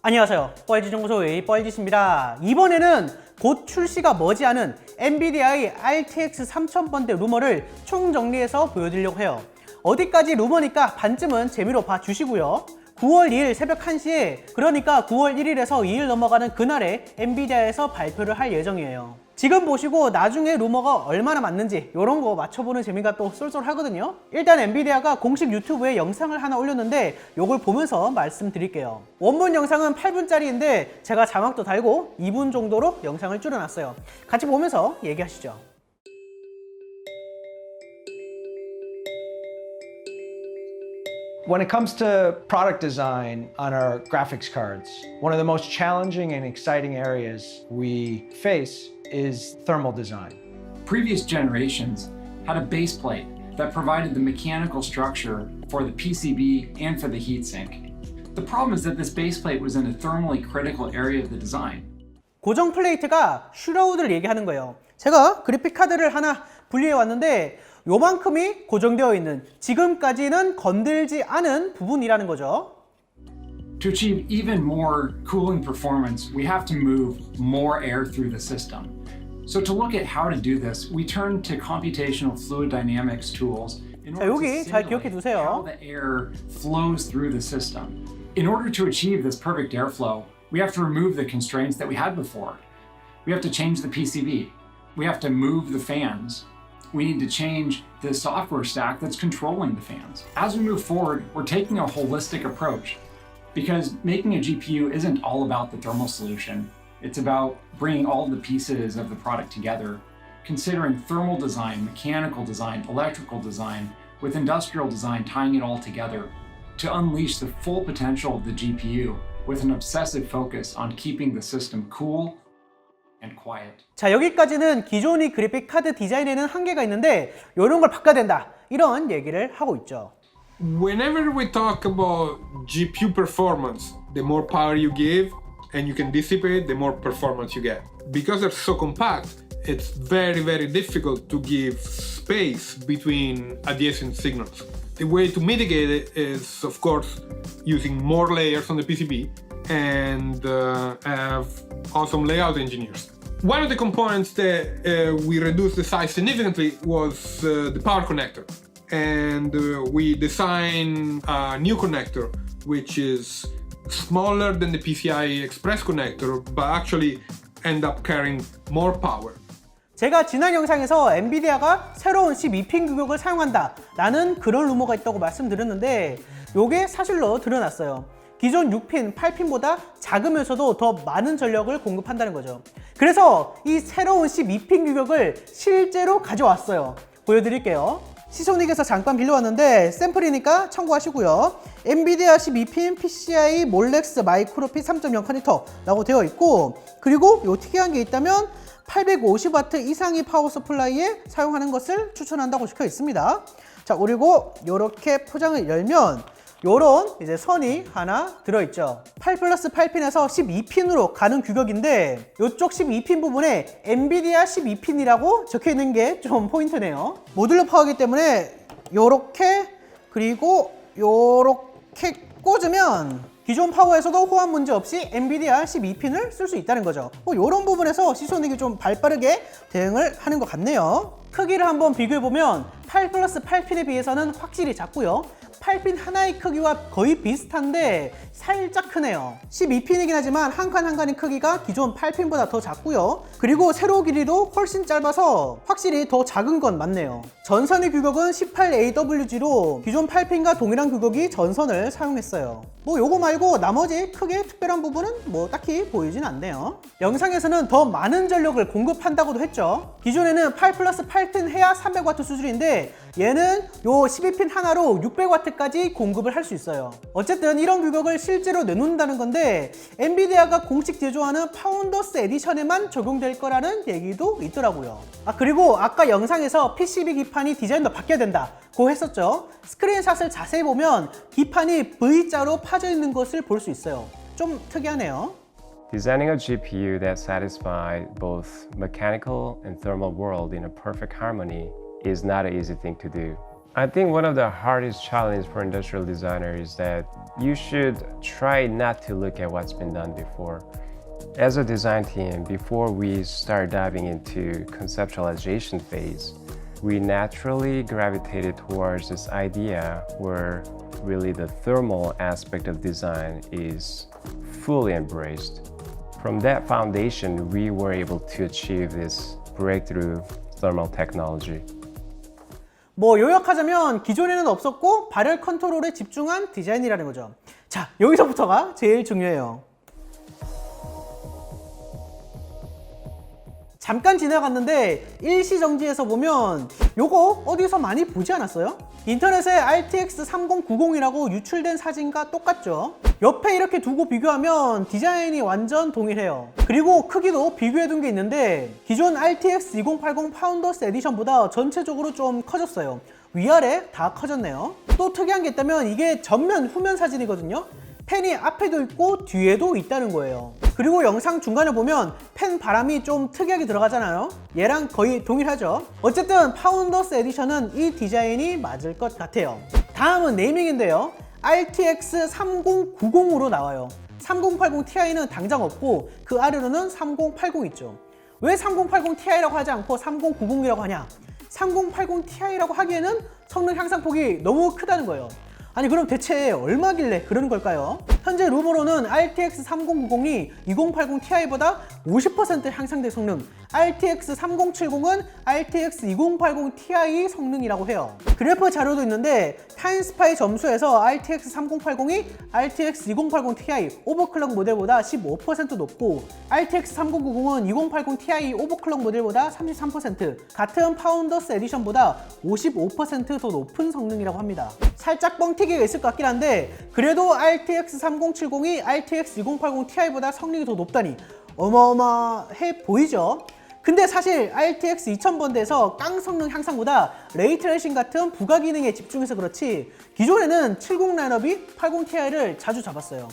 안녕하세요. 뻘지정보소의 뻘짓입니다. 이번에는 곧 출시가 머지않은 엔비디아의 RTX 3000번대 루머를 총정리해서 보여드리려고 해요. 어디까지 루머니까 반쯤은 재미로 봐주시고요. 9월 2일 새벽 1시에, 그러니까 9월 1일에서 2일 넘어가는 그날에 엔비디아에서 발표를 할 예정이에요. 지금 보시고 나중에 루머가 얼마나 맞는지 이런 거 맞춰보는 재미가 또 쏠쏠하거든요. 일단 엔비디아가 공식 유튜브에 영상을 하나 올렸는데 이걸 보면서 말씀드릴게요. 원본 영상은 8분짜리인데 제가 자막도 달고 2분 정도로 영상을 줄여놨어요. 같이 보면서 얘기하시죠. When it comes to product design on our graphics cards, one of the most challenging and exciting areas we face is thermal design. Previous generations had a base plate that provided the mechanical structure for the PCB and for the heatsink. The problem is that this base plate was in a thermally critical area of the design. 고정 플레이트가 슈라우드를 얘기하는 거예요. 제가 그래픽 카드를 하나 분리해 왔는데 요만큼이 고정되어 있는, 지금까지는 건들지 않은 부분이라는 거죠. To achieve even more cooling performance, we have to move more air through the system. So to look at how to do this, we turn to computational fluid dynamics tools in 자, order to 여기 잘 기억해 simulate 두세요. how the air flows through the system. In order to achieve this perfect airflow, we have to remove the constraints that we had before. We have to change the PCB. We have to move the fans. We need to change the software stack that's controlling the fans. As we move forward, we're taking a holistic approach because making a GPU isn't all about the thermal solution. It's about bringing all the pieces of the product together, considering thermal design, mechanical design, electrical design, with industrial design, tying it all together to unleash the full potential of the GPU with an obsessive focus on keeping the system cool and quiet. 자, 여기까지는 기존의 그래픽 카드 디자인에는 한계가 있는데 이런 걸 바꿔야 된다, 이런 얘기를 하고 있죠. Whenever we talk about GPU performance, the more power you give and you can dissipate, the more performance you get. Because they're so compact, it's very difficult to give space between adjacent signals. The way to mitigate it is, of course, using more layers on the PCB and have awesome layout engineers. One of the components that we reduced the size significantly was the power connector. And we designed a new connector which is smaller than the PCI Express connector but actually end up carrying more power. 제가 지난 영상에서 엔비디아가 새로운 12핀 규격을 사용한다 라는 그런 루머가 있다고 말씀드렸는데 요게 사실로 드러났어요. 기존 6핀, 8핀보다 작으면서도 더 많은 전력을 공급한다는 거죠. 그래서 이 새로운 12핀 규격을 실제로 가져왔어요. 보여드릴게요. 시소닉에서 잠깐 빌려왔는데 샘플이니까 참고하시고요. 엔비디아 12핀 PCI 몰렉스 마이크로핏 3.0 커넥터라고 되어 있고, 그리고 요 특이한 게 있다면 850W 이상의 파워 서플라이에 사용하는 것을 추천한다고 적혀 있습니다. 자, 그리고 이렇게 포장을 열면 요런 이제 선이 하나 들어있죠. 8+8핀에서 12핀으로 가는 규격인데 요쪽 12핀 부분에 엔비디아 12핀이라고 적혀 있는 게 좀 포인트네요. 모듈러 파워이기 때문에 요렇게, 그리고 요렇게 꽂으면 기존 파워에서도 호환 문제 없이 엔비디아 12핀을 쓸 수 있다는 거죠. 요런 부분에서 시소닉이 좀 발빠르게 대응을 하는 것 같네요. 크기를 한번 비교해보면 8+8핀에 비해서는 확실히 작고요. 8핀 하나의 크기와 거의 비슷한데 살짝 크네요. 12핀이긴 하지만 한 칸 한 칸의 크기가 기존 8핀보다 더 작고요. 그리고 세로 길이도 훨씬 짧아서 확실히 더 작은 건 맞네요. 전선의 규격은 18AWG로 기존 8핀과 동일한 규격이 전선을 사용했어요. 뭐 요거 말고 나머지 크게 특별한 부분은 뭐 딱히 보이진 않네요. 영상에서는 더 많은 전력을 공급한다고도 했죠. 기존에는 8+8핀 해야 300W 수준인데 얘는 요 12핀 하나로 600W까지 공급을 할 수 있어요. 어쨌든 이런 규격을 실제로 내놓는다는 건데 엔비디아가 공식 제조하는 파운더스 에디션에만 적용될 거라는 얘기도 있더라고요. 그리고 아까 영상에서 PCB 기판이 디자인도 바뀌어야 된다고 했었죠. 스크린샷을 자세히 보면 기판이 V자로 파져 있는 것을 볼 수 있어요. 좀 특이하네요. Designing a GPU that satisfies both mechanical and thermal world in a perfect harmony is not an easy thing to do. I think one of the hardest challenges for industrial designer is that you should try not to look at what's been done before. As a design team, before we start diving into conceptualization phase, we naturally gravitated towards this idea where really the thermal aspect of design is fully embraced. From that foundation, we were able to achieve this breakthrough thermal technology. 뭐 요약하자면 기존에는 없었고 발열 컨트롤에 집중한 디자인이라는 거죠. 자, 여기서부터가 제일 중요해요. 잠깐 지나갔는데 일시정지에서 보면 요거 어디서 많이 보지 않았어요? 인터넷에 RTX 3090이라고 유출된 사진과 똑같죠? 옆에 이렇게 두고 비교하면 디자인이 완전 동일해요. 그리고 크기도 비교해둔 게 있는데 기존 RTX 2080 파운더스 에디션보다 전체적으로 좀 커졌어요. 위아래 다 커졌네요. 또 특이한 게 있다면 이게 전면 후면 사진이거든요. 팬이 앞에도 있고 뒤에도 있다는 거예요. 그리고 영상 중간에 보면 팬 바람이 좀 특이하게 들어가잖아요. 얘랑 거의 동일하죠. 어쨌든 파운더스 에디션은 이 디자인이 맞을 것 같아요. 다음은 네이밍인데요. RTX 3090으로 나와요. 3080 Ti는 당장 없고 그 아래로는 3080 있죠. 왜 3080 Ti라고 하지 않고 3090이라고 하냐? 3080 Ti라고 하기에는 성능 향상폭이 너무 크다는 거예요. 아니 그럼 대체 얼마길래 그러는 걸까요? 현재 루머로는 RTX 3090이 2080 Ti보다 50% 향상된 성능, RTX 3070은 RTX 2080 Ti 성능이라고 해요. 그래프 자료도 있는데 타임스파이 점수에서 RTX 3080이 RTX 2080 Ti 오버클럭 모델보다 15% 높고 RTX 3090은 2080 Ti 오버클럭 모델보다 33%, 같은 파운더스 에디션보다 55% 더 높은 성능이라고 합니다. 살짝 뻥튀기가 있을 것 같긴 한데 그래도 RTX 3070이 RTX 2080 Ti보다 성능이 더 높다니 어마어마해 보이죠? 근데 사실 RTX 2000번대에서 깡 성능 향상보다 레이트레이싱 같은 부가 기능에 집중해서 그렇지 기존에는 70 라인업이 80 Ti를 자주 잡았어요.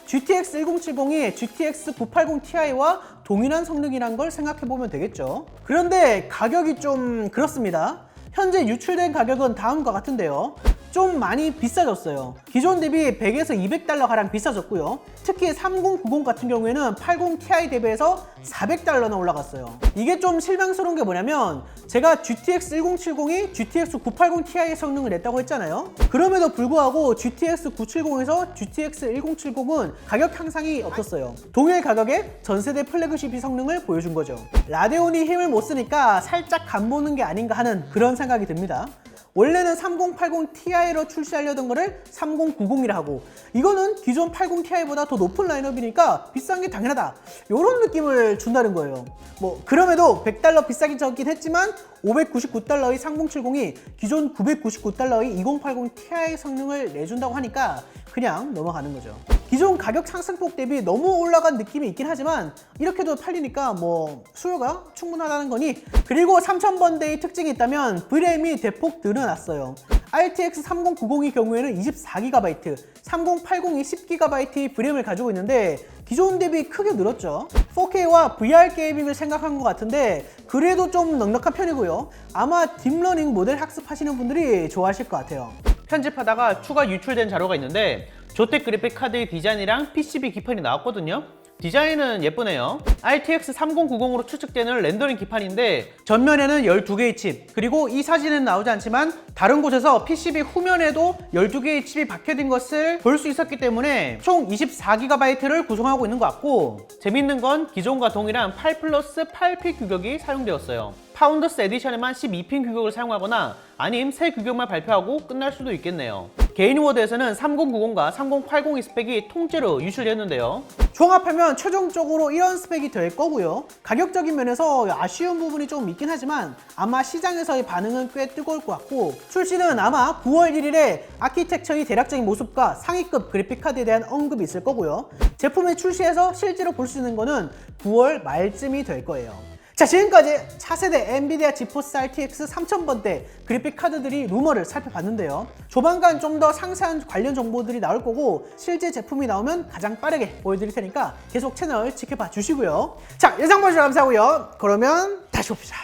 GTX 1070이 GTX 980 Ti와 동일한 성능이란 걸 생각해보면 되겠죠. 그런데 가격이 좀 그렇습니다. 현재 유출된 가격은 다음과 같은데요. 좀 많이 비싸졌어요. 기존 대비 100에서 200달러 가량 비싸졌고요. 특히 3090 같은 경우에는 80 Ti 대비해서 400달러나 올라갔어요. 이게 좀 실망스러운 게 뭐냐면 제가 GTX 1070이 GTX 980 Ti의 성능을 냈다고 했잖아요. 그럼에도 불구하고 GTX 970에서 GTX 1070은 가격 향상이 없었어요. 동일 가격에 전세대 플래그십이 성능을 보여준 거죠. 라데온이 힘을 못 쓰니까 살짝 간보는 게 아닌가 하는 그런 생각이 듭니다. 원래는 3080 Ti로 출시하려던 거를 3090이라 하고 이거는 기존 80 Ti보다 더 높은 라인업이니까 비싼 게 당연하다 이런 느낌을 준다는 거예요. 뭐 그럼에도 100달러 비싸긴 적긴 했지만 599달러의 3070이 기존 999달러의 2080 Ti 성능을 내준다고 하니까 그냥 넘어가는 거죠. 기존 가격 상승폭 대비 너무 올라간 느낌이 있긴 하지만 이렇게도 팔리니까 뭐 수요가 충분하다는 거니. 그리고 3000번대의 특징이 있다면 VRAM이 대폭 늘어났어요. RTX 3090의 경우에는 24GB, 3080이 10GB VRAM을 가지고 있는데 기존 대비 크게 늘었죠. 4K와 VR 게이밍을 생각한 것 같은데 그래도 좀 넉넉한 편이고요. 아마 딥러닝 모델 학습하시는 분들이 좋아하실 것 같아요. 편집하다가 추가 유출된 자료가 있는데 조텍 그래픽 카드의 디자인이랑 PCB 기판이 나왔거든요. 디자인은 예쁘네요. RTX 3090으로 추측되는 렌더링 기판인데 전면에는 12개의 칩, 그리고 이 사진은 나오지 않지만 다른 곳에서 PCB 후면에도 12개의 칩이 박혀진 것을 볼 수 있었기 때문에 총 24GB를 구성하고 있는 것 같고, 재밌는 건 기존과 동일한 8+8P 규격이 사용되었어요. 파운더스 에디션에만 12핀 규격을 사용하거나 아님 새 규격만 발표하고 끝날 수도 있겠네요. 개인 워드에서는 3090과 3080의 스펙이 통째로 유출되었는데요. 종합하면 최종적으로 이런 스펙이 될 거고요. 가격적인 면에서 아쉬운 부분이 좀 있긴 하지만 아마 시장에서의 반응은 꽤 뜨거울 것 같고, 출시는 아마 9월 1일에 아키텍처의 대략적인 모습과 상위급 그래픽카드에 대한 언급이 있을 거고요. 제품이 출시해서 실제로 볼 수 있는 거는 9월 말쯤이 될 거예요. 자, 지금까지 차세대 엔비디아 지포스 RTX 3000번대 그래픽 카드들이 루머를 살펴봤는데요. 조만간 좀 더 상세한 관련 정보들이 나올 거고 실제 제품이 나오면 가장 빠르게 보여드릴 테니까 계속 채널 지켜봐 주시고요. 자, 영상 봐주셔서 감사하고요. 그러면 다시 봅시다.